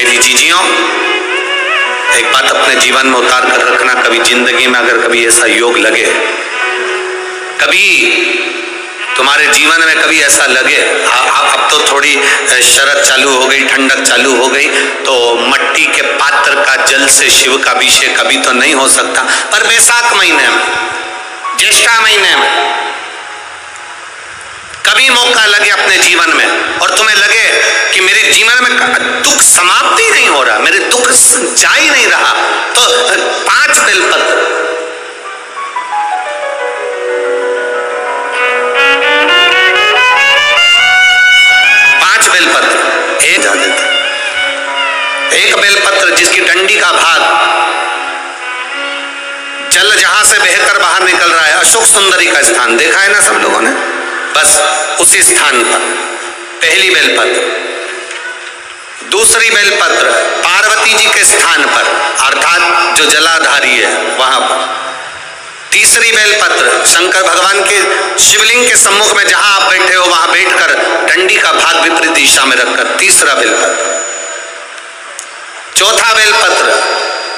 मेरी जीजियों, एक बात अपने जीवन में उतार कर रखना, कभी जिंदगी में अगर कभी ऐसा योग लगे, कभी तुम्हारे जीवन में कभी ऐसा लगे, अब तो थोड़ी शरद चालू हो गई, ठंडक चालू हो गई, तो मट्टी के पात्र का जल से शिव का अभिषेक कभी तो नहीं हो सकता, पर बैसाख महीने में, ज्येष्ठा महीने में कभी मौका लगे अपने जीवन में और तुम्हें लगे कि मेरे जीवन में दुख समाप्त ही नहीं हो रहा, मेरे दुख जा ही नहीं रहा, तो 5 बेलपत्र, एक बेलपत्र जिसकी डंडी का भाग जल जहां से बहकर बाहर निकल रहा है, अशोक सुंदरी का स्थान देखा है ना सब लोगों ने, बस उसी स्थान पर पहली बेलपत्र। दूसरी बेलपत्र पार्वती जी के स्थान पर, अर्थात जो जलाधारी है वहां पर। तीसरी बेलपत्र शंकर भगवान के शिवलिंग के सम्मुख में जहां आप बैठे हो वहां बैठकर डंडी का भाग विपरीत दिशा में रखकर, तीसरा बेलपत्र। चौथा बेलपत्र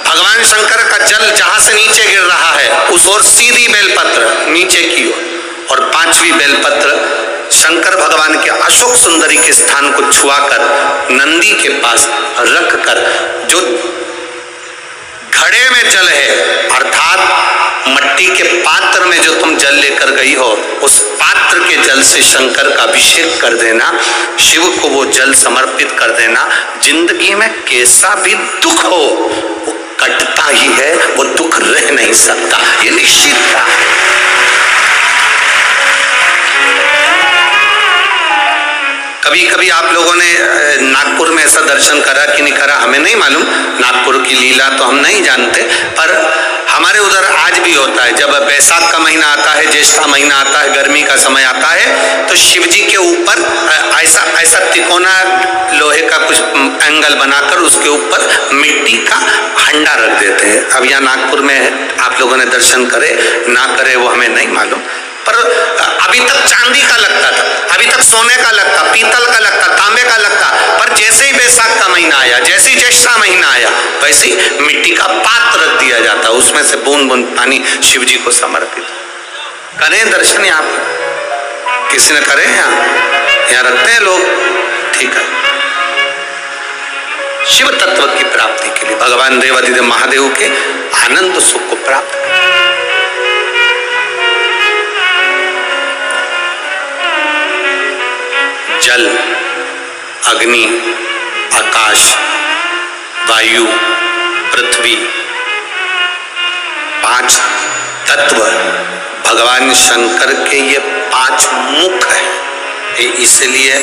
भगवान शंकर का जल जहां से नीचे गिर रहा है उस ओर सीधी बेलपत्र नीचे की ओर, और 5वीं बेलपत्र शंकर भगवान के अशोक सुंदरी के स्थान को छुआकर नंदी के पास रखकर, जो घड़े में जल है अर्थात मट्टी के पात्र में जो तुम जल लेकर गई हो, उस पात्र के जल से शंकर का अभिषेक कर देना, शिव को वो जल समर्पित कर देना। जिंदगी में कैसा भी दुख हो वो कटता ही है, वो दुख रह नहीं सकता, ये निश्चित था। कभी कभी आप लोगों ने नागपुर में ऐसा दर्शन करा कि नहीं करा हमें नहीं मालूम, नागपुर की लीला तो हम नहीं जानते, पर हमारे उधर आज भी होता है। जब बैसाख का महीना आता है, ज्येष्ठा महीना आता है, गर्मी का समय आता है, तो शिव जी के ऊपर ऐसा तिकोना लोहे का कुछ एंगल बनाकर उसके ऊपर मिट्टी का हंडा रख देते हैं। अब यहाँ नागपुर में आप लोगों ने दर्शन करे ना करे वो हमें नहीं मालूम, पर अभी तक चांदी का लगता था, अभी तक सोने का लगता, पीतल का लगता, तांबे का लगता, पर जैसे ही बैसाख का महीना आया, जैसे ही ज्येष्ठा महीना आया, वैसे ही मिट्टी का पात्र रख दिया जाता, उसमें से बूंद बूंद पानी शिव जी को समर्पित। करें दर्शन यहाँ पर, किसी ने करे यहाँ रखते हैं लोग, ठीक है। शिव तत्व की प्राप्ति के लिए भगवान देवादिदेव महादेव के आनंद सुख को प्राप्त करें। जल, अग्नि, आकाश, वायु, पृथ्वी, 5 तत्व भगवान शंकर के ये 5 मुख है। इसलिए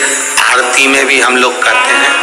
आरती में भी हम लोग कहते हैं